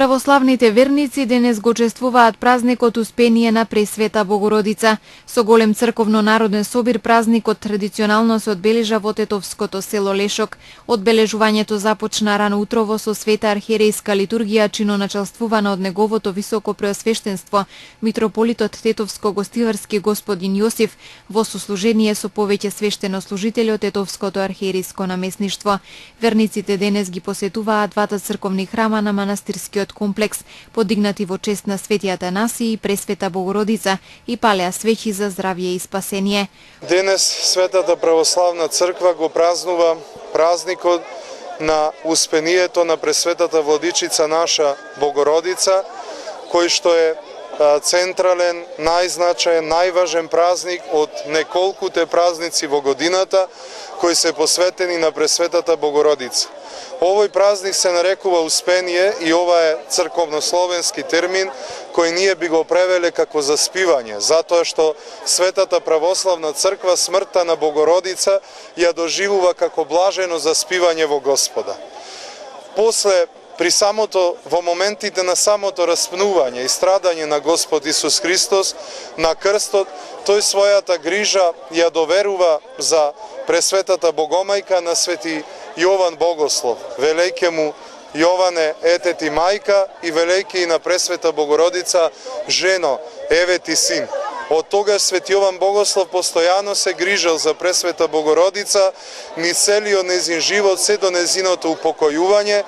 Православните верници денес го чествуваат празникот Успение на Пресвета Богородица. Со голем црковно-народен собир празникот традиционално се одбележа во тетовското село Лешок. Одбележувањето започна рано утрово со света архиерејска литургија, чиноначалствувана од неговото високо преосвештенство, митрополитот Тетовско-Гостиварски господин Јосиф, во сослужение со повеќе свештенослужители од Тетовското архиерејско наместништво. Верниците денес ги посетуваат двата црковни храма на манастирскиот комплекс, подигнати во чест на Светијата Атанасија и Пресвета Богородица, и палеа свеќи за здравје и спасение. Денес Светата православна црква го празнува празникот на Успението на Пресветата Владичица наша Богородица, кој што е централен, најзначаен, најважен празник од неколкуте празници во годината кои се посветени на Пресветата Богородица. Овој празник се нарекува Успение и ова е црковнословенски термин кој ние би го превеле како заспивање, затоа што Светата православна црква смртта на Богородица ја доживува како блажено заспивање во Господа. После во моментите на самото распнување и страдање на Господ Исус Христос на крстот, тој својата грижа ја доверува за Пресветата Богомајка на свети Јован Богослов. Велејке му Јоване, ете ти мајка, и велејке и на Пресвета Богородица, жено, еве ти син. Од тогаш свети Јован Богослов постојано се грижал за Пресвета Богородица, ни целиот незин живот, се до незиното упокојување,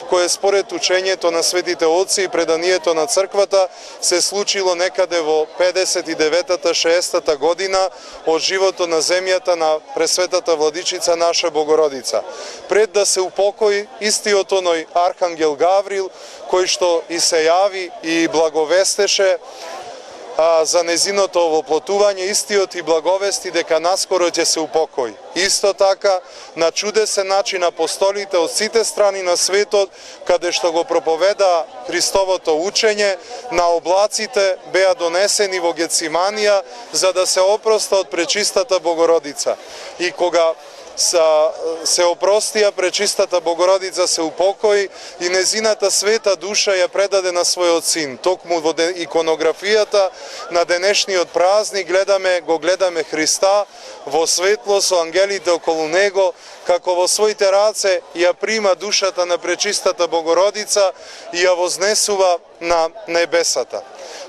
кое според учењето на светите отци и преданието на црквата се случило некаде во 59-та, 60-та година од животот на земјата на Пресветата Владичица наша Богородица. Пред да се упокои, истиот оној Архангел Гаврил, кој што и се јави и благовестеше за незиното воплотување, истиот и благовести дека наскоро ќе се упокои. Исто така, на чудесен начин апостолите од сите страни на светот, каде што го проповеда Христовото учење, на облаците беа донесени во Гециманија за да се опроста од Пречистата Богородица. И кога се опростија, Пречистата Богородица се упокои и незината света душа ја предаде на својот син. Токму во иконографијата на денешниот празник го гледаме Христа во светло со ангелите околу него, како во своите раце ја прима душата на Пречистата Богородица и ја вознесува на небесата.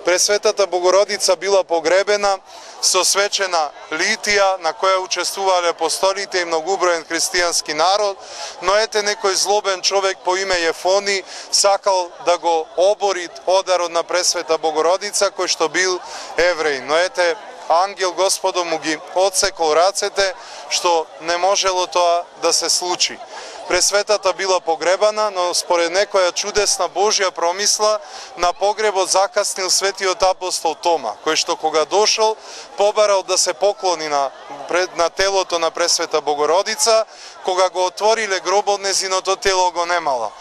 Пресветата Богородица била погребена со свечена литија на која учествувале апостолите и многуброен христијански народ, но ете некој злобен човек по име Јефони сакал да го обори одарот на Пресвета Богородица кој што бил евреј. Но ете ангел Господов му ги отсекол рацете, што не можело тоа да се случи. Пресветата била погребана, но според некоја чудесна Божја промисла на погребот закаснил светиот апостол Тома, кој што кога дошол побарал да се поклони на телото на Пресвета Богородица, кога го отвориле гробот, незиното тело го немало.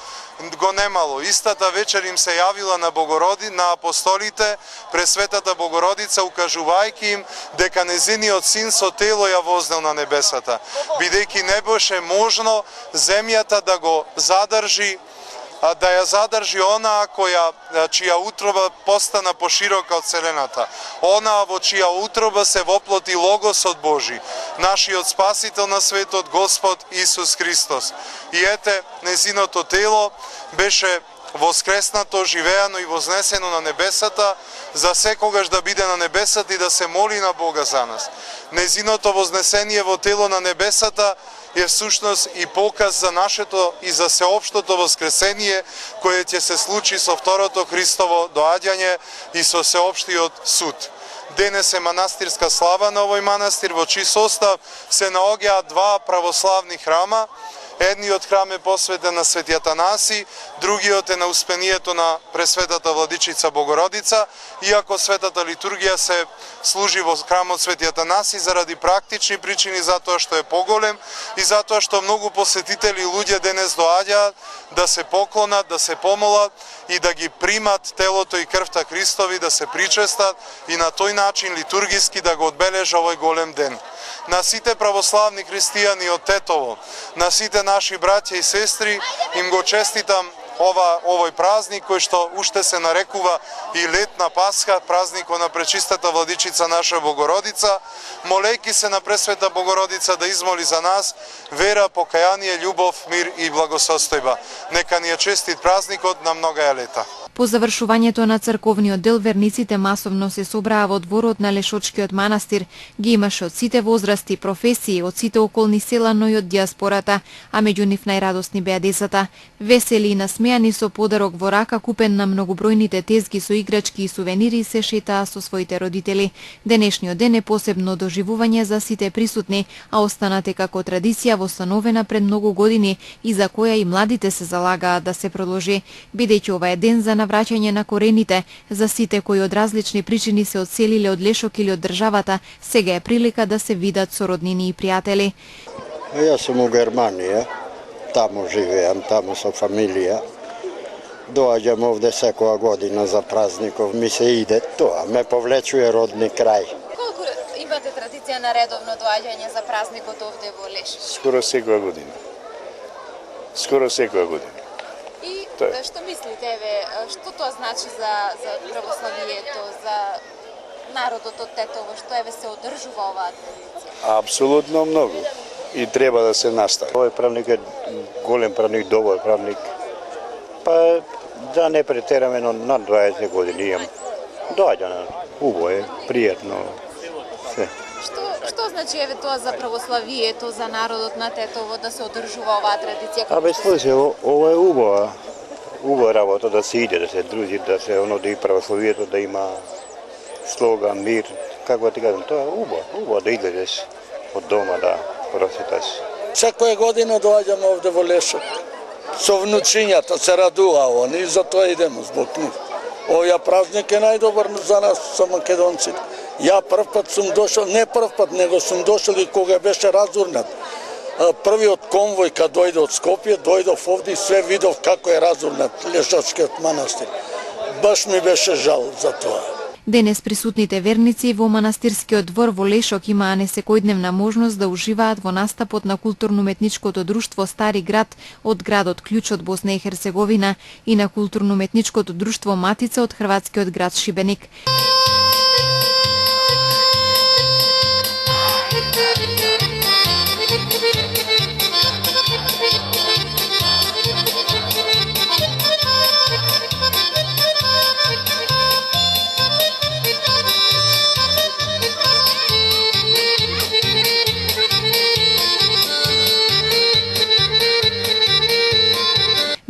Истата вечер им се јавила на апостолите Пресветата Богородица, укажувајќи им дека незиниот син со тело ја вознел на небесата, бидејќи не беше можно земјата да го задржи, да ја задржи онаа чија утроба постана поширока од вселената, онаа во чија утроба се воплоти Логосот Божи, нашиот Спасител на светот Господ Исус Христос. И ете, незиното тело беше воскреснато, живеано и вознесено на небесата, за секогаш да биде на небесата и да се моли на Бога за нас. Незиното вознесение во тело на небесата е всушност и показ за нашето и за сеопштото воскресение, кое ќе се случи со второто Христово доаѓање и со сеопштиот суд. Денес е манастирска слава на овој манастир, во чиј состав се наоѓаат два православни храма. Едниот храм е посветен на Свети Атанасија, другиот е на Успението на Пресветата Владичица Богородица, иако светата литургија се служи во храмот Свети Атанасија заради практични причини, затоа што е поголем и затоа што многу посетители и луѓе денес доаѓаат да се поклонат, да се помолат и да ги примат телото и крвта Христови, да се причестат и на тој начин литургиски да го одбележа овој голем ден. На сите православни христијани од Тетово, на сите наши браќа и сестри им го честитам овој празник кој што уште се нарекува и летна Пасха, празникот на пречистата владичица наша Богородица, молејки се на Пресвета Богородица да измоли за нас вера, покаяние, љубов, мир и благосостојба. Нека ни е честит празникот на многаја лета. По завршувањето на црковниот дел, верниците масовно се собраа во дворот на Лешочкиот манастир. Ги имаше од сите возрасти, професии, од сите околни села, но и од диаспората, а меѓу нив најрадосни беа децата. Весели и насмејани со подарок во рака, купен на многобројните тезги со играчки и сувенири, се шетаа со своите родители. Денешниот ден е посебно доживување за сите присутни, а останате како традиција востановена пред многу години и за која и младите се залагаат да се продолжи, бидејќи ова е ден за навраќање на корените, за сите кои од различни причини се одселиле од Лешок или од државата, сега е прилика да се видат со роднини и пријатели. Јас сум у Германија, таму живеам, таму со фамилија. Доаѓам овде секоја година за празников, ми се иде тоа, ме повлечуе родни крај. Колку имате традиција на редовно доаѓање за празникот овде во Лешок? Скоро секоја година. И што мислите, што тоа значи за православието, за народот од Тетово, што се одржува оваа традиција? Апсолутно многу. И треба да се настави. Овој празник е голем празник, добар празник. Па да не претераме, но на 20 години имам. Доаѓа, убаво е, пријатно. Што значи тоа за православието, за народот на Тетово да се одржува оваа традиција? Слушај, ова е убава работа да се иде, да се дружи, да се да и православието да има слога, мир, како ти кажам, тоа е убаво да излезеш од дома да просветаш. Секоја година доаѓаме овде во Лешок. Со внучињата се радува они и затоа идеме због нив. Овој празник е најдобар за нас, за македонците. Ја прв пат сум дошол, не прв пат, него сум дошол и кога беше разурнат. Првиот конвој кога дојде од Скопје, дојдов овде и све видов како е разурнат Лешочкиот манастир. Баш ми беше жал за тоа. Денес присутните верници во манастирскиот двор во Лешок имаа несекојдневна можност да уживаат во настапот на културно-уметничкото друштво Стари град од градот Клjuč од Босна и Херцеговина и на културно-уметничкото друштво Матица од хрватскиот град Шибеник.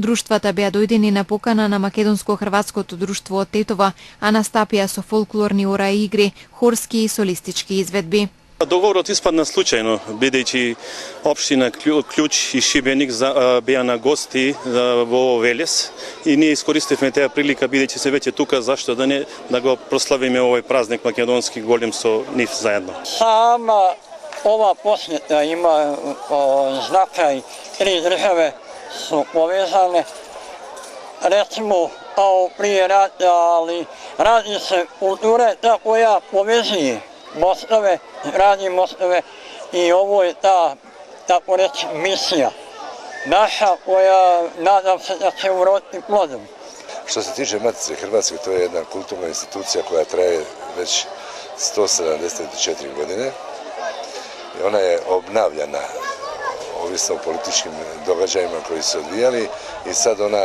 Друштвата беа дојдени на покана на македонско-хрватското друштво од Тетова, а настапија со фолклорни ораи игри, хорски и солистички изведби. Договорот испадна случајно, бидејќи општина Клjuč и Шибеник беа на гости во Велес и ние искористивме таа прилика, бидејќи се веќе тука, зашто да не да го прославиме овој празник македонски голем со нив заедно. Сама ова посета има знака и три државе su povezane, recimo kao prije rata, ali radi se kulture ta koja povezuje mostove, radi mostove i ovo je ta, tako reći, misija naša koja nadam se da će uroditi plodom. Što se tiče Matice Hrvatske, to je jedna kulturna institucija koja traje već 174 godine i ona je obnavljana ovisno o političkim događajima koji se odvijali i sad ona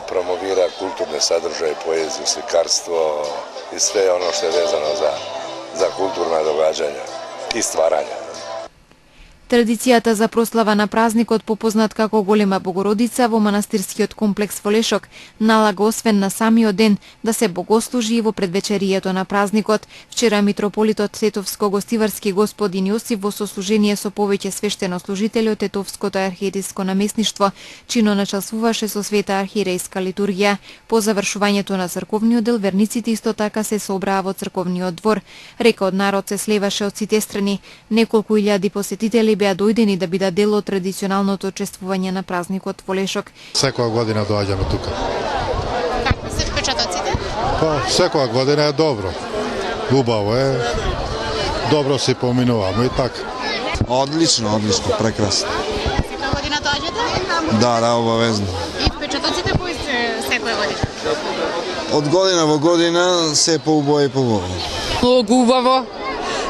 promovira kulturne sadržaje, poeziju, slikarstvo i sve ono što je vezano za kulturna događanja i stvaranja. Традицијата за прослава на празникот, попознат како Голема Богородица, во манастирскиот комплекс во Лешок налага освен на самиот ден да се богослужи и во предвечерието на празникот. Вчера митрополитот Тетовско-гостиварски господин Јосиф во сослужение со повеќе свештенослужители од Тетовското архиерејско наместништво чино началствуваше со света архиерејска литургија. По завршувањето на црковниот дел, верниците исто така се собраа во црковниот двор. Река од народ се слеваше од сите страни. Неколку илјади посетители беа дојдени да бидат дел од традиционалното чествување на празникот во Лешок. Секоја година доаѓаме тука. Какви се впечатоците? Па, секоја година е добро. Убаво е. Добро си поминуваме и така. Одлично, прекрасно. Секоја година доаѓате? Да, обавезно. И впечатоците кои се? секоја година? Од година во година се поубаво и поубаво. Многу убаво.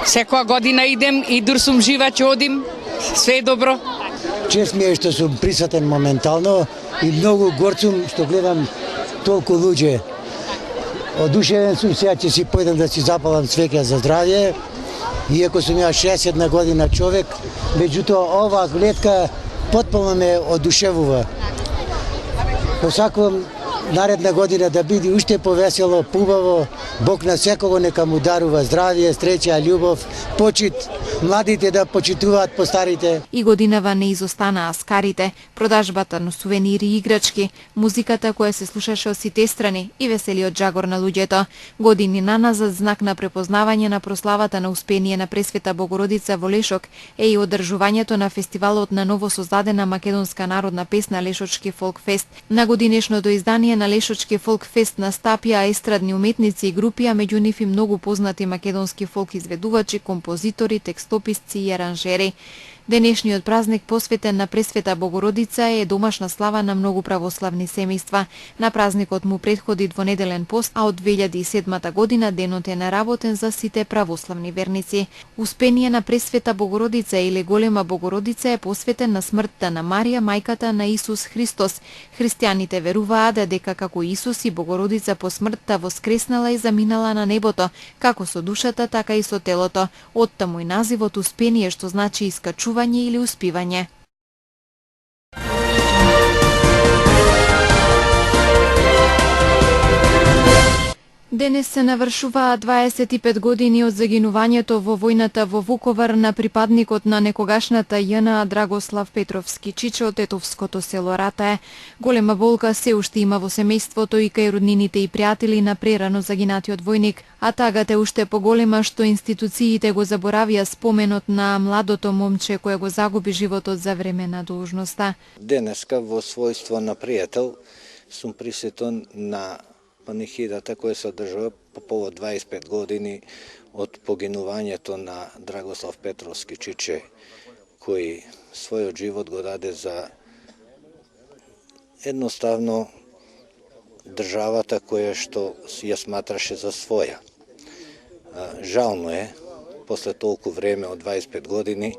Секоја година идем и дур сум жива ќе одим. Све е добро. Чест ми е што сум присутен моментално и многу горд сум што гледам толку луѓе. Одушевен сум, сега ќе си појдам да си запалам свеќа за здравје. Иако сум ја 61 година човек, меѓутоа оваа гледка потполно ме одушевува. Посакувам наредна година да биде уште повесело, побаво. Бог на секого нека му дарува здравје, среќа, љубов, почит. Младите да почитуваат постарите. И годинава не изостанаа скарите, продажбата на сувенири и играчки, музиката која се слушаше од сите страни и веселиот джагор на луѓето. Години наназад знак на препознавање на прославата на успение на Пресвета Богородица во Лешок е и одржувањето на фестивалот на новосоздадена македонска народна песна Лешочки фолк фест. На годинешното издание на Лешочки фолк фест настапија естрадни уметници и групи, а меѓу нив и многу познати македонски фолк изведувачи, композитори, текстописци и аранжери. Денешниот празник посветен на Пресвета Богородица е домашна слава на многу православни семејства. На празникот му претходи двонеделен пост, а од 2007 година денот е наработен за сите православни верници. Успение на Пресвета Богородица или Голема Богородица е посветен на смртта на Марија, мајката на Исус Христос. Христијаните веруваат дека како Исус и Богородица по смртта воскреснала и заминала на небото, како со душата, така и со телото. Оттаму и називот Успение, што значи искачување или успивање. Денес се навршуваат 25 години од загинувањето во војната во Вуковар на припадникот на некогашната ЈНА Драгослав Петровски Чиче од тетовското село Ратае. Голема болка се уште има во семејството и кај роднините и пријатели на прерано загинатиот војник, а тагата е уште поголема што институциите го заборавија споменот на младото момче кое го загуби животот за време на должноста. Денеска во својство на пријател сум присутен на панихидата која се одржува по повод 25 години од погинувањето на Драгослав Петровски Чиче, кој својот живот го даде за едноставно државата која што ја сматраше за своја. Жално е, после толку време од 25 години,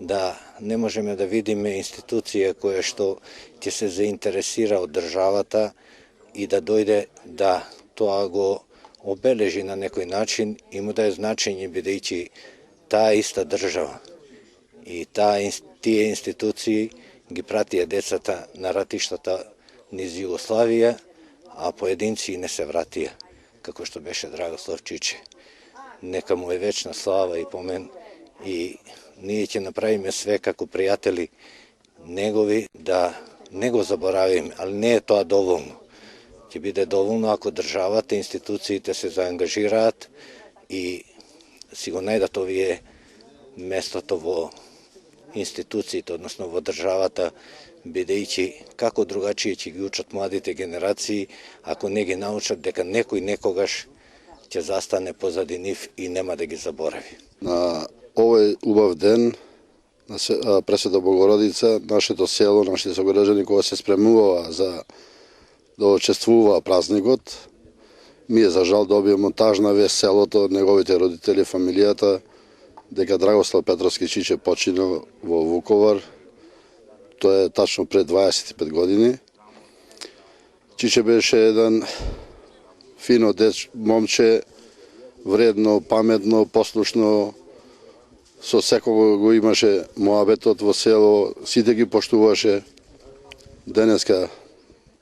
да не можеме да видиме институција која што ќе се заинтересира од државата и да дојде да тоа го обележи на некој начин и му даде значење бидејќи таа иста држава и тие институции ги пратија децата на ратиштата низ Југославија, а поединци не се вратија, како што беше Драгослав Чиче. Нека му е вечна слава и помен и ние ќе направиме све како пријатели негови да не го заборавиме, али не е тоа доволно. Ќе биде доволно ако државата, институциите се заангажираат и си го најдат овие местото во институциите, односно во државата, бидејќи како другачие ќе ги учат младите генерации, ако не ги научат дека некој некогаш ќе застане позади нив и нема да ги заборави. На овој убав ден на Пресвета Богородица, нашето село, нашите сограѓани кои се спремуваа за да учествува празникот, ние за жал добиеме тажна вест селото, неговите родители, фамилијата, дека Драгослав Петровски Чиче починал во Вуковар. Тоа е тачно пред 25 години. Чиче беше еден фино момче, вредно, паметно, послушно, со секого го имаше моабетот во село, сите ги поштуваше. Денеска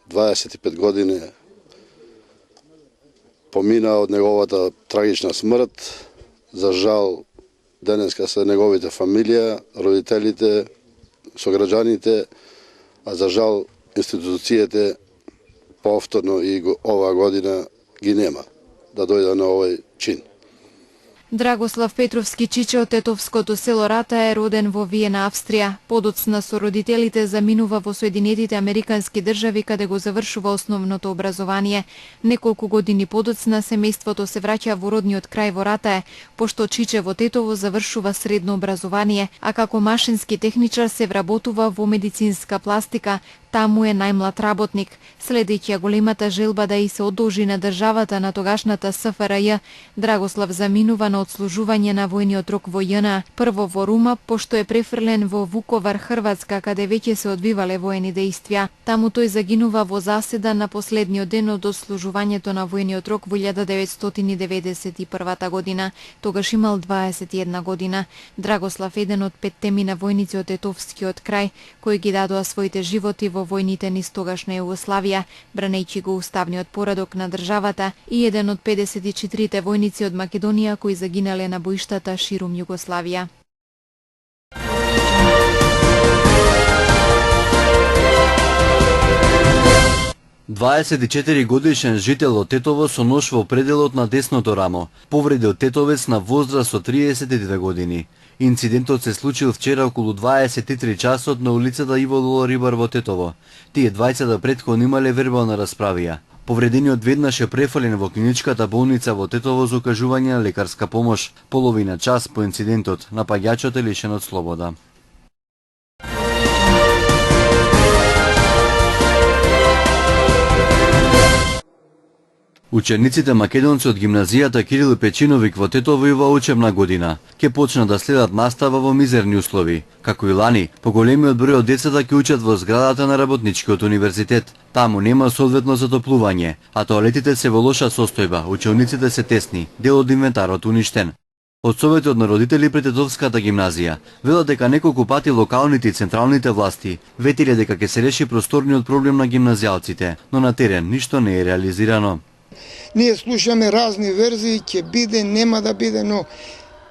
25 години помина од неговата трагична смрт. За жал, денеска се неговите фамилија, родителите, сограѓаните, а за жал институциите повторно и оваа година ги нема да дојде на овој чин. Драгослав Петровски Чиче од тетовското село Рата е роден во Виена, Австрија. Подоцна со родителите заминува во Соединетите Американски држави каде го завршува основното образование. Неколку години подоцна семејството се враќа во родниот крај во Ратае, пошто Чиче во Тетово завршува средно образование, а како машински техничар се вработува во медицинска пластика. таму е најмлад работник. Следејќи ја големата желба да и се одолжи на државата на тогашната СФРЈ, Драгослав заминува на одслужување на војниот рок во ЈНА, прво во Рума, пошто е префрлен во Вуковар, Хрватска, каде веќе се одвивале воени дејствија. Таму тој загинува во заседа на последниот ден од одслужувањето на војниот рок во 1991 година. Тогаш имал 21 година. Драгослав еден од 5 мина војници од Тетовскиот крај, кои ги дадоа своите животи во војните низ тогашна Југославија, бранејќи го уставниот поредок на државата, и еден од 54 војници од Македонија кои загинале на боиштата ширум Југославија. годишен жител од Тетово со нож во пределот на десното рамо, повреди од тетовец на возраст од 32 години. Инцидентот се случил вчера околу 23 часот на улицата Иво Лоло Рибар во Тетово. Тие двајцата претходно имале вербална расправија. Повредениот веднаш е префален во клиничката болница во Тетово за окажување на лекарска помош. Половина час по инцидентот, напаѓачот е лишен од слобода. Учениците македонци од гимназијата Кирил Печиновик во Тетово и во учебна година ќе почнат да следат настава во мизерни услови. Како и лани, поголемиот број од децата ќе учат во зградата на Работничкиот универзитет. Таму нема соодветно затоплување, а тоалетите се во лоша состојба, учениците се тесни, дел од инвентарот уништен. Од советот на родители при Тетовската гимназија велат дека неколку пати локалните и централните власти ветиле дека ќе се реши просторниот проблем на гимназијалците, но на терен ништо не е реализирано. Ние слушаме разни верзии, ќе биде, нема да биде, но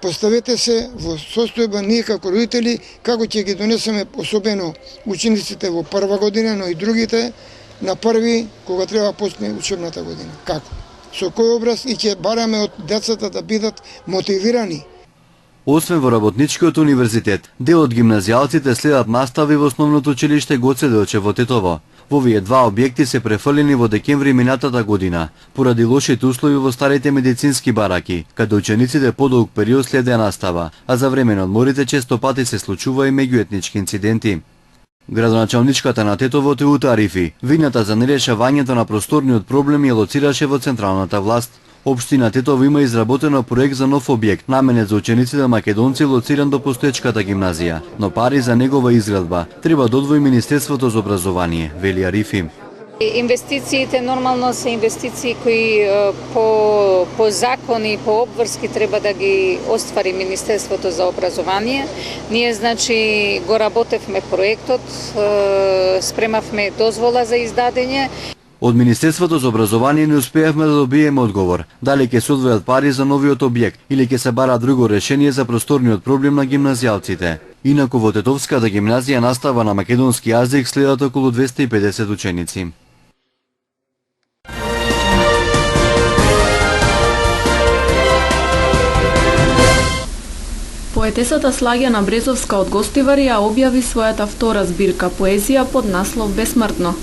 поставете се во состојба ние како родители, како ќе ги донесеме особено учениците во прва година, но и другите на први, кога треба почне учебната година. Како? Со кој образ и ќе бараме од децата да бидат мотивирани. Освен во Работничкиот универзитет, дел од гимназијалците следат настави во основното училиште Гоце Делчев во Тетово. Во овие два објекти се префрлени во декември минатата година, поради лошите услови во старите медицински бараки, каде учениците подолг период следеа настава, а за време на одморите често пати се случува и меѓуетнички инциденти. Градоначалничката на Тетово Теута Арифи вината за нерешавањето на просторниот проблем ја лоцираше во централната власт. Општина Тетово има изработено проект за нов објект, наменет за учениците македонци лоциран до постоечката гимназија, но пари за негова изградба треба да одвои Министерството за образование, вели Арифи. Инвестициите нормално се инвестиции кои по закони, по обврски треба да ги оствари Министерството за образование. Ние значи го работевме проектот, спремавме дозвола за издадење. Од Министерството за образование не успеавме да добиеме одговор дали ќе се одвојат пари за новиот објект или ќе се бара друго решение за просторниот проблем на гимназијалците. Инаку во Тетовската гимназија настава на македонски јазик следат околу 250 ученици. Поетесата Слагјана Брезовска од Гостивари ја објави својата втора збирка поезија под наслов Бесмртно.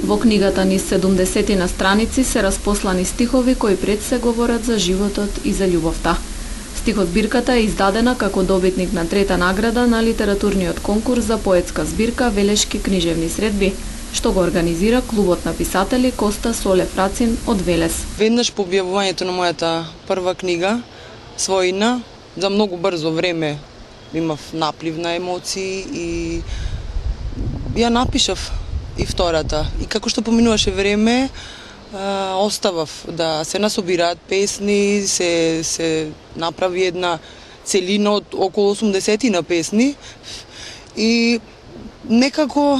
Во книгата низ 70 на страници се распослани стихови кои пред се говорат за животот и за љубовта. Стихозбирката е издадена како добитник на трета награда на литературниот конкурс за поетска збирка Велешки книжевни средби, што го организира Клубот на писатели Коста Солев Рацин од Велес. Веднаш по објавувањето на мојата прва книга, Својина, за многу брзо време имав наплив на емоции и ја напишав и втората. И како што поминуваше време, оставав да се насобираат песни, се направи една целина од околу 80 на песни и некако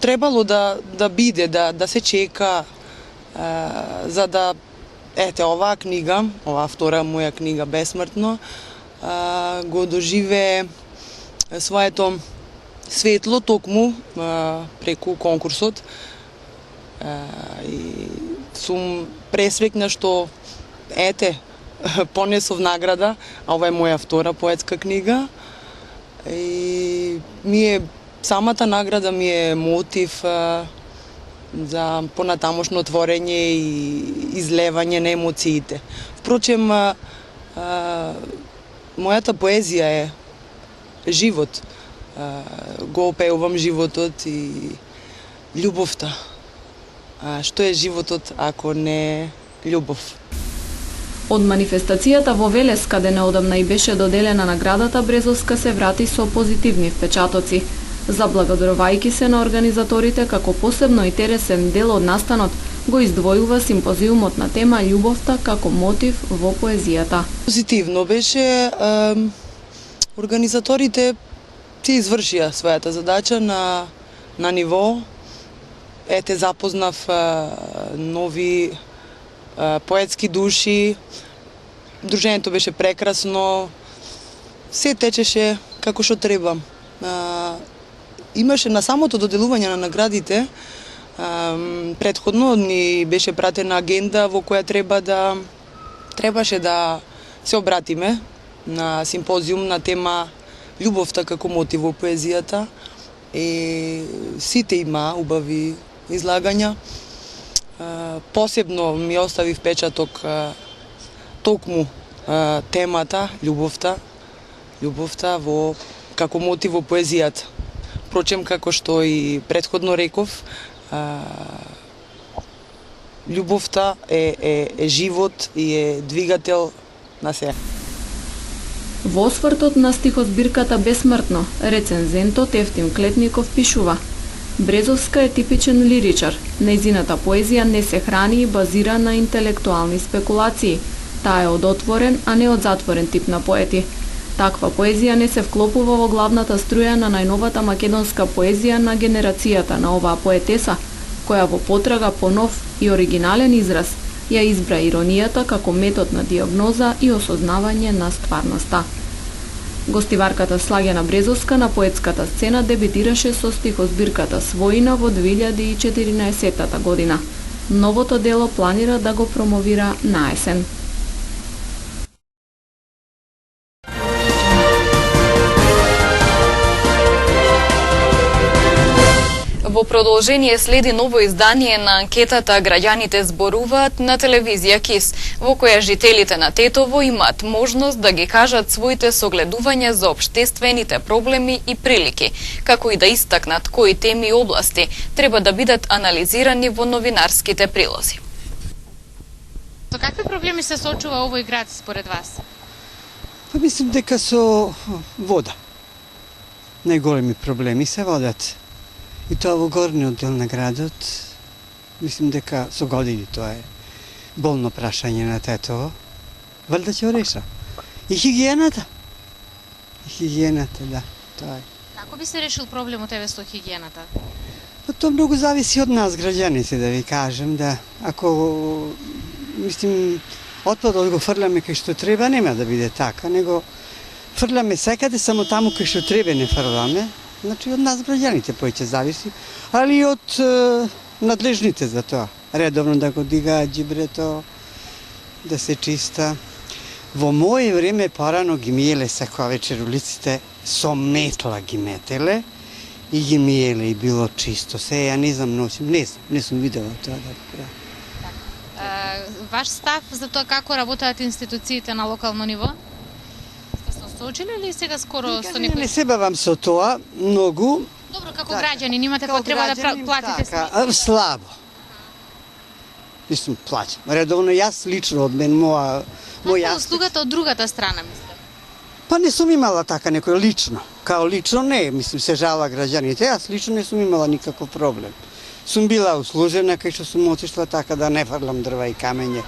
требало да биде, да се чека за да оваа книга, оваа втора моја книга Бесмртно, го доживее своето светло токму преку конкурсот. И сум пресвекна што понесов награда, а ова е моја втора поетска книга. И самата награда ми е мотив за понатамошно творење и излевање на емоциите. Впрочем, мојата поезија е живот. Го опеувам животот и љубовта. Што е животот ако не љубов? Од манифестацијата во Велес, каде неодамна и беше доделена наградата, Брезовска се врати со позитивни впечатоци. Заблагодарувајќи се на организаторите, како посебно интересен дел од настанот, го издвојува симпозиумот на тема љубовта како мотив во поезијата. Позитивно беше, организаторите си извршија својата задача на ниво. Ете, запознав нови поетски души, дружењето беше прекрасно, се течеше како што треба. Имаше на самото доделување на наградите, претходно ни беше пратена агенда во која требаше да се обратиме на симпозиум на тема љубовта како мотив во поезијата. И сите има убави излагања. Посебно ми остави впечаток токму темата љубовта во како мотив во поезијата. Впрочем, како што и претходно реков, љубовта е живот и е двигател на се. Во освртот на стихозбирката Бесмртно, рецензентот Евтим Клетников пишува: Брезовска е типичен лиричар. Нејзината поезија не се храни и базира на интелектуални спекулации. Таа е од отворен, а не од затворен тип на поети. Таква поезија не се вклопува во главната струја на најновата македонска поезија на генерацијата на оваа поетеса, која во потрага по нов и оригинален израз ја избра иронијата како метод на диагноза и осознавање на стварноста. Гостиварката Слагјана Брезовска на поетската сцена дебитираше со стихозбирката Своина во 2014 година. Новото дело планира да го промовира на есен. Во продолжение следи ново издание на анкетата "Граѓаните зборуваат" на телевизија КИС, во која жителите на Тетово имаат можност да ги кажат своите согледувања за општествените проблеми и прилики, како и да истакнат кои теми и области треба да бидат анализирани во новинарските прилози. Со какви проблеми се соочува овој град според вас? Па мислам дека со вода. Најголеми проблеми се водат. И тоа во горниот дел на градот, мислим дека со години тоа е болно прашање на Тетово. Валјда ќе реша. И хигиената. Да, тоа е. Како би се решил проблемот еве со хигиената? Па тоа многу зависи од нас, граѓаните, да ви кажем, да ако, мислим, отпадот го фрляме кај што треба, нема да биде така, него фрляме секаде, само таму кај што треба не фрламе. Значи, од нас граѓаните повеќе зависи, али и од надлежните за тоа. Редовно да го дигаат џибрето, да се чиста. Во моје време порано ги миеле секоја вечер улиците, со метла ги метеле и ги миеле и било чисто. Се, ја не знам, не сум видела тоа. Ваш став за тоа како работаат институциите на локално ниво? Соочиле или сега скоро со некој? Не се бавам со тоа, многу. Добро, како граѓанин имате потреба да платите сметки? Слабо. Мислам, плаќам. Редовно јас лично од мен, Како услугата од другата страна, мислам? Па не сум имала така некој лично. Као лично не, мислам, се жала граѓаните. Јас лично не сум имала никаков проблем. Сум била услужена кај што сум отишла така да не фрлам дрва и камење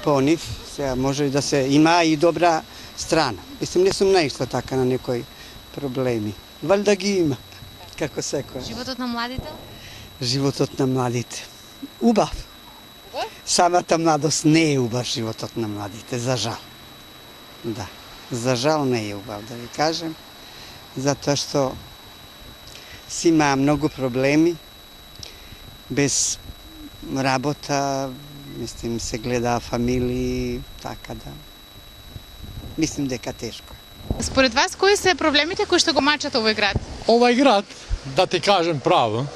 по нив. Сега може да се има и добра страна. Мислим, не сум наишла така на некои проблеми. Валјда ги има, како секој. Животот на младите? Животот на младите. Убав. Самата младост не е убав животот на младите, за жал. Да, за жал не е убав, да ви кажем. Затоа што си има многу проблеми, без работа, мислим, се гледа фамилии, така да. Мислим дека тешко. Според вас, кои се проблемите кои што го мачат овој град? Овој град, да ти кажем право,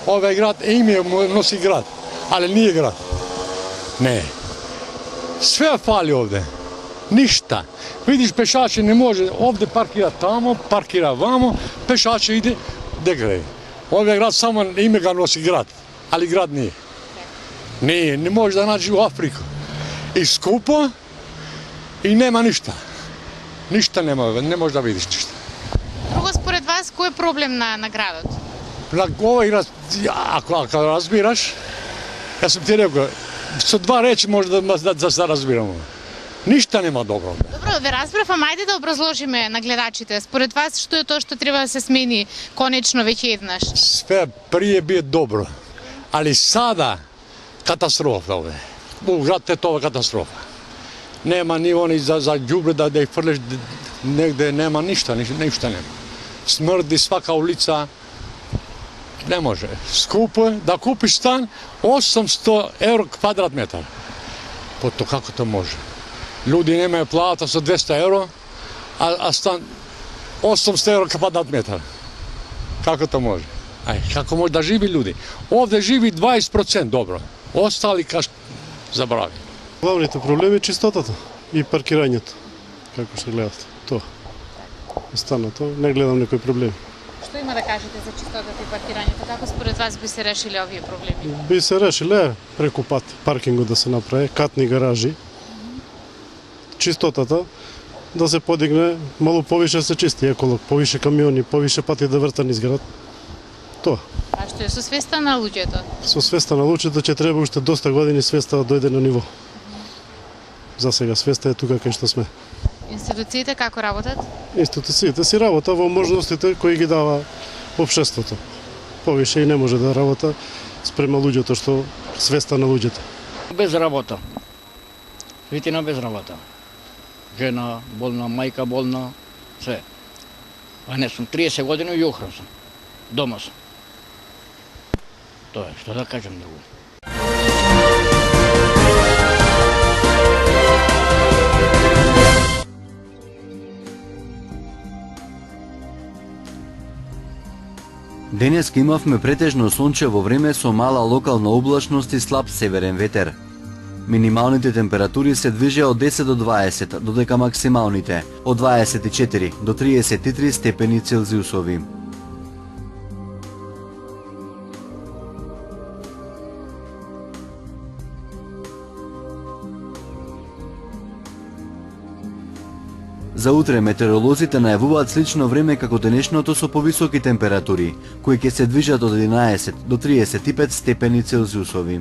овој град име носи град, али не е град. Не. Све фали овде. Ништа. Видиш, пешаче не може, овде паркира тамо, паркира вамо, пешаче иде, де греде. Овој град само име га носи град, али град не е. Не може да наđi у Африка. И скупо, и нема ништа. Ништа нема, не може да видиш ништа. Друго, според вас, кој е проблем на градот? На овој град, ако разбираш, јас сум ти рекол, со два речи може да се разбираме. Ништа нема добро. Добро, ве разбрав, ама ајде да образложиме на гледачите. Според вас, што е тоа што треба да се смени конечно веќе еднаш? Све прije бие добро, али сада катастрофа овде. У град е тоа катастрофа. Нема ни они за ѓубре да ја фрлеш негде, нема ништа нема. Смрди свака улица, не може. Скупо е, да купиш стан 800 евро квадрат метар. Пото како то може? Луѓе немају плата со 200 евро, а стан 800 евро квадрат метар. Како то може? Како може да живи луѓе? Овде живи 20% добро. Остали забрави. Главните проблеми е чистотата и паркирањето. Како се гледате? Тоа. Останато, не гледам некои проблеми. Што има да кажете за чистотата и паркирањето? Како според вас би се решили овие проблеми? Би се решиле преку пат паркингот да се направи, катни гаражи. Чистотата да се подигне, мало повише се чисти еколог, повише камиони, повише пати да вртат низ град. Тоа. А што е со свеста на луѓето? Со свеста на луѓето ќе треба уште доста години свеста да дојде на ниво. За сега свеста е тука кај што сме. Институциите како работат? Институциите си работа во можностите кои ги дава општеството. Повише и не може да работа спрема луѓето што свеста на луѓето. Без работа. Витина без работа. Жена болна, мајка болна, све. А не сум 30 години и охран сум. Дома сум. Тоа е, што да кажем друго. Денеска имавме претежно сончево време со мала локална облачност и слаб северен ветер. Минималните температури се движеа од 10 до 20, додека максималните од 24 до 33 степени Целзиусови. За утре метеоролозите најавуваат слично време како денешното со повисоки температури, кои ќе се движат од 11 до 35 степени Целзиусови.